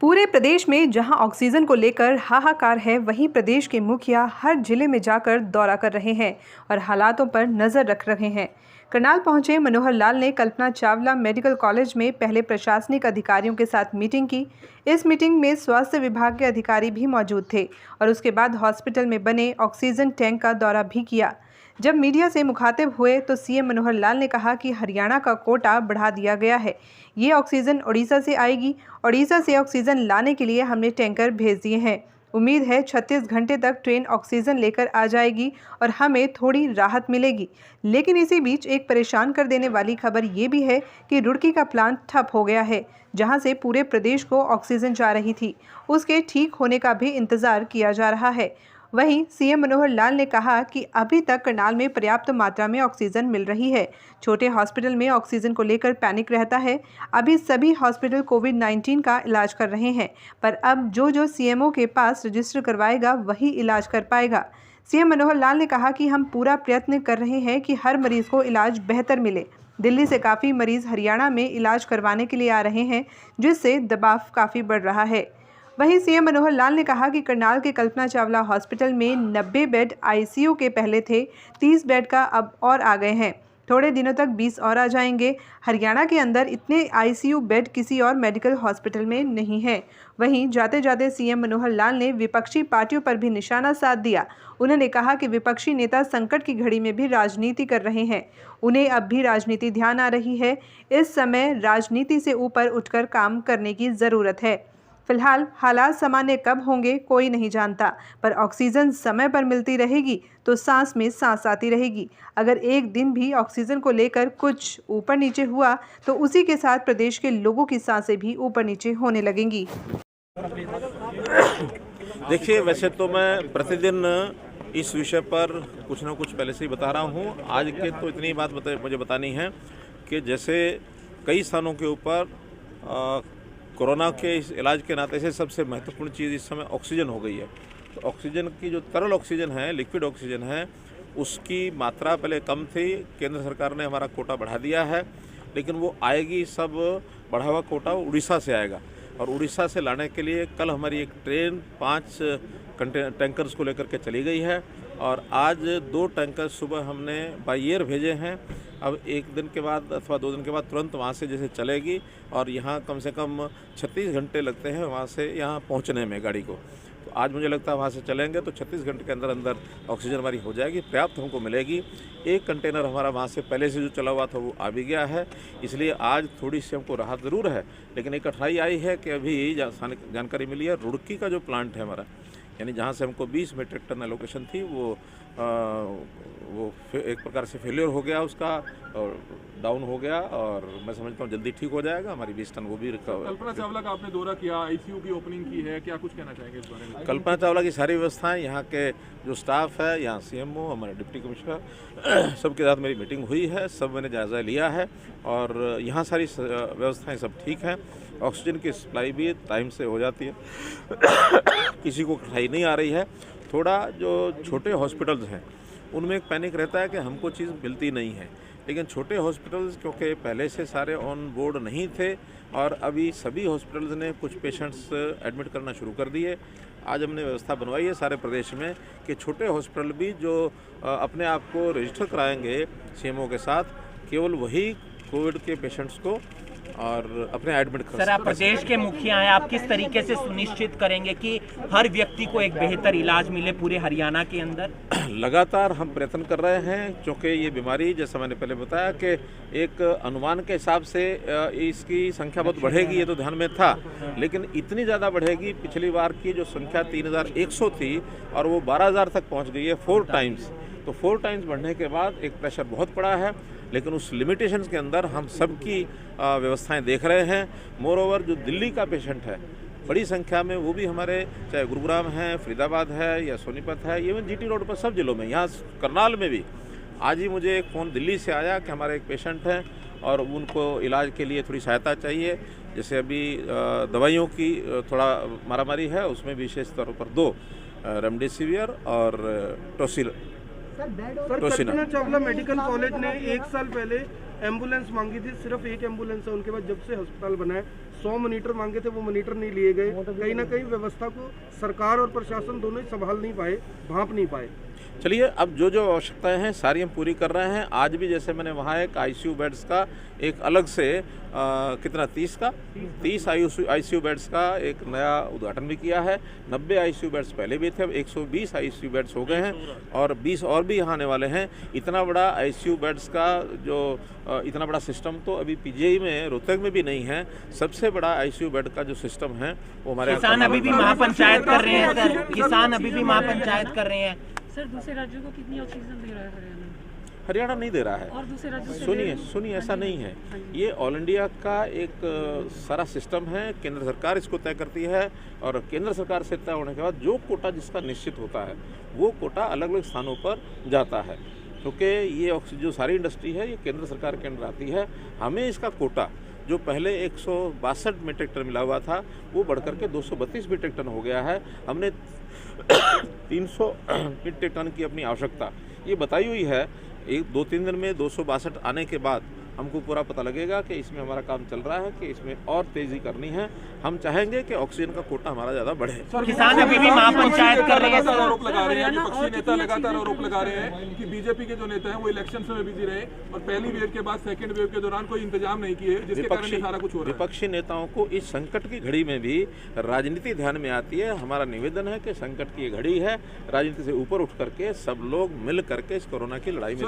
पूरे प्रदेश में जहां ऑक्सीजन को लेकर हाहाकार है, वहीं प्रदेश के मुखिया हर जिले में जाकर दौरा कर रहे हैं और हालातों पर नजर रख रहे हैं। करनाल पहुंचे मनोहर लाल ने कल्पना चावला मेडिकल कॉलेज में पहले प्रशासनिक अधिकारियों के साथ मीटिंग की। इस मीटिंग में स्वास्थ्य विभाग के अधिकारी भी मौजूद थे और उसके बाद हॉस्पिटल में बने ऑक्सीजन टैंक का दौरा भी किया। जब मीडिया से मुखातिब हुए तो सीएम मनोहर लाल ने कहा कि हरियाणा का कोटा बढ़ा दिया गया है। ये ऑक्सीजन उड़ीसा से आएगी। उड़ीसा से ऑक्सीजन लाने के लिए हमने टैंकर भेज दिए हैं। उम्मीद है 36 घंटे तक ट्रेन ऑक्सीजन लेकर आ जाएगी और हमें थोड़ी राहत मिलेगी। लेकिन इसी बीच एक परेशान कर देने वाली खबर ये भी है कि रुड़की का प्लांट ठप हो गया है, जहां से पूरे प्रदेश को ऑक्सीजन जा रही थी। उसके ठीक होने का भी इंतजार किया जा रहा है। वहीं सीएम मनोहर लाल ने कहा कि अभी तक करनाल में पर्याप्त मात्रा में ऑक्सीजन मिल रही है। छोटे हॉस्पिटल में ऑक्सीजन को लेकर पैनिक रहता है। अभी सभी हॉस्पिटल कोविड-19 का इलाज कर रहे हैं, पर अब जो सीएमओ के पास रजिस्टर करवाएगा वही इलाज कर पाएगा। सीएम मनोहर लाल ने कहा कि हम पूरा प्रयत्न कर रहे हैं कि हर मरीज को इलाज बेहतर मिले। दिल्ली से काफ़ी मरीज हरियाणा में इलाज करवाने के लिए आ रहे हैं, जिससे दबाव काफ़ी बढ़ रहा है। वहीं सीएम मनोहर लाल ने कहा कि करनाल के कल्पना चावला हॉस्पिटल में 90 बेड आईसीयू के पहले थे, 30 बेड का अब और आ गए हैं। थोड़े दिनों तक 20 और आ जाएंगे। हरियाणा के अंदर इतने आईसीयू बेड किसी और मेडिकल हॉस्पिटल में नहीं है। वहीं जाते जाते सीएम मनोहर लाल ने विपक्षी पार्टियों पर भी निशाना साध दिया। उन्होंने कहा कि विपक्षी नेता संकट की घड़ी में भी राजनीति कर रहे हैं। उन्हें अब भी राजनीति ध्यान आ रही है। इस समय राजनीति से ऊपर उठकर काम करने की ज़रूरत है। फिलहाल हालात सामान्य कब होंगे कोई नहीं जानता, पर ऑक्सीजन समय पर मिलती रहेगी तो सांस में सांस आती रहेगी। अगर एक दिन भी ऑक्सीजन को लेकर कुछ ऊपर नीचे हुआ तो उसी के साथ प्रदेश के लोगों की सांसें भी ऊपर नीचे होने लगेंगी। देखिए, वैसे तो मैं प्रतिदिन इस विषय पर कुछ ना कुछ पहले से ही बता रहा हूँ। आज के तो इतनी बात मुझे बतानी है कि जैसे कई स्थानों के ऊपर कोरोना के इस इलाज के नाते से सबसे महत्वपूर्ण चीज़ इस समय ऑक्सीजन हो गई है। तो ऑक्सीजन की जो तरल ऑक्सीजन है, लिक्विड ऑक्सीजन है, उसकी मात्रा पहले कम थी। केंद्र सरकार ने हमारा कोटा बढ़ा दिया है, लेकिन वो आएगी, सब बढ़ा हुआ कोटा उड़ीसा से आएगा। और उड़ीसा से लाने के लिए कल हमारी एक ट्रेन 5 टैंकर्स को लेकर के चली गई है और आज 2 टैंकर सुबह हमने बाई एयर भेजे हैं। अब एक दिन के बाद अथवा 2 दिन के बाद तुरंत वहाँ से जैसे चलेगी और यहाँ कम से कम 36 घंटे लगते हैं वहाँ से यहाँ पहुँचने में गाड़ी को। तो आज मुझे लगता है वहाँ से चलेंगे तो 36 घंटे के अंदर अंदर ऑक्सीजन हमारी हो जाएगी, पर्याप्त हमको मिलेगी। एक कंटेनर हमारा वहाँ से पहले से जो चला हुआ था वो आ भी गया है, इसलिए आज थोड़ी सी हमको राहत ज़रूर है। लेकिन एक कठिनाई आई है कि अभी जानकारी मिली है, रुड़की का जो प्लांट है हमारा, यानी जहाँ से हमको 20 मीट्रिक टन एलोकेशन थी, वो एक प्रकार से फेलियर हो गया, उसका और डाउन हो गया और मैं समझता हूँ जल्दी ठीक हो जाएगा। हमारी 20 टन वो भी कल्पना चावला का आपने दौरा किया, आईसीयू की ओपनिंग की है, क्या कुछ कहना चाहेंगे इस बारे में? कल्पना चावला की सारी व्यवस्थाएं, यहाँ के जो स्टाफ है, यहाँ सीएमओ, हमारे डिप्टी कमिश्नर, सबके साथ मेरी मीटिंग हुई है, सब मैंने जायज़ा लिया है और यहाँ सारी व्यवस्थाएँ सब ठीक हैं। ऑक्सीजन की सप्लाई भी टाइम से हो जाती है, किसी को कठिनाई नहीं आ रही है। थोड़ा जो छोटे हॉस्पिटल्स हैं उनमें एक पैनिक रहता है कि हमको चीज़ मिलती नहीं है, लेकिन छोटे हॉस्पिटल्स क्योंकि पहले से सारे ऑन बोर्ड नहीं थे और अभी सभी हॉस्पिटल्स ने कुछ पेशेंट्स एडमिट करना शुरू कर दिए। आज हमने व्यवस्था बनवाई है सारे प्रदेश में कि छोटे हॉस्पिटल भी जो अपने आप को रजिस्टर कराएंगे सीएमओ के साथ, केवल वही कोविड के पेशेंट्स को और अपने एडमिट कर। सर, आप प्रदेश के मुखिया हैं, आप किस तरीके से सुनिश्चित करेंगे कि हर व्यक्ति को एक बेहतर इलाज मिले पूरे हरियाणा के अंदर? लगातार हम प्रयत्न कर रहे हैं, क्योंकि ये बीमारी, जैसा मैंने पहले बताया कि एक अनुमान के हिसाब से इसकी संख्या बहुत बढ़ेगी, ये तो ध्यान में था, लेकिन इतनी ज़्यादा बढ़ेगी। पिछली बार की जो संख्या 3100 थी और वो 12000 तक पहुँच गई है, 4 टाइम्स। तो 4 टाइम्स बढ़ने के बाद एक प्रेशर बहुत पड़ा है, लेकिन उस लिमिटेशंस के अंदर हम सबकी व्यवस्थाएं देख रहे हैं। मोर ओवर जो दिल्ली का पेशेंट है बड़ी संख्या में, वो भी हमारे चाहे गुरुग्राम है, फरीदाबाद है या सोनीपत है, इवन जीटी रोड पर सब जिलों में, यहाँ करनाल में भी। आज ही मुझे एक फ़ोन दिल्ली से आया कि हमारे एक पेशेंट हैं और उनको इलाज के लिए थोड़ी सहायता चाहिए। जैसे अभी दवाइयों की थोड़ा मारामारी है, उसमें विशेष तौर पर 2 रेमडेसिवियर और टोसिना। कल्पना चावला मेडिकल कॉलेज ने 1 साल पहले एम्बुलेंस मांगी थी, सिर्फ एक एम्बुलेंस है उनके पास जब से अस्पताल बना है। 100 मॉनिटर मांगे थे, वो मॉनिटर नहीं लिए गए। कहीं ना कहीं व्यवस्था को सरकार और प्रशासन दोनों ही संभाल नहीं पाए, भांप नहीं पाए। चलिए, अब जो जो आवश्यकताएं हैं सारी हम पूरी कर रहे हैं। आज भी जैसे मैंने वहाँ एक आईसीयू बेड्स का एक अलग से कितना 30 आईसीयू बेड्स का एक नया उद्घाटन भी किया है। 90 आईसीयू बेड्स पहले भी थे, अब 120 आईसीयू बेड्स हो गए हैं और 20 और भी यहाँ आने वाले हैं। इतना बड़ा आईसीयू बेड्स का जो इतना बड़ा सिस्टम तो अभी पीजीआई में रोहतक में भी नहीं है। सबसे बड़ा आईसीयू बेड का जो सिस्टम है वो हमारे किसान अभी भी महापंचायत कर रहे हैं सर, किसान अभी भी महापंचायत कर रहे हैं। सर दूसरे राज्यों को कितनी ऑक्सीजन दे रहा है हरियाणा? हरियाणा नहीं दे रहा है। और दूसरे राज्यों से सुनिए ऐसा नहीं है। ये ऑल इंडिया का एक सारा सिस्टम है। केंद्र सरकार इसको तय करती है और केंद्र सरकार से तय होने के बाद जो कोटा जिसका निश्चित होता है वो कोटा अलग अलग स्थानों पर जाता है, क्योंकि ये जो सारी इंडस्ट्री है ये केंद्र सरकार के अंडर आती है। हमें इसका कोटा जो पहले 162 मीट्रिक टन मिला हुआ था वो बढ़कर के 232 मीट्रिक टन हो गया है। हमने 300 मीट्रिक टन की अपनी आवश्यकता ये बताई हुई है। 2-3 दिन में 262 आने के बाद हमको पूरा पता लगेगा कि इसमें हमारा काम चल रहा है कि इसमें और तेजी करनी है। हम चाहेंगे कि ऑक्सीजन का कोटा हमारा ज़्यादा बढ़े। किसान अभी भी महापंचायत कर रहे हैं। आरोप लगा रहे हैं, विपक्षी नेता लगातार आरोप लगा रहे हैं कि बीजेपी के जो नेता हैं वो इलेक्शन में बिजी रहे और पहली वेव के बाद सेकंड वेव के दौरान कोई इंतजाम नहीं किए, जिसके कारण ये सारा कुछ हो रहा है। विपक्षी नेताओं को इस संकट की घड़ी में भी राजनीति ध्यान में आती है। हमारा निवेदन है कि संकट की घड़ी है, राजनीति से ऊपर उठ करके सब लोग मिल करके इस कोरोना की लड़ाई में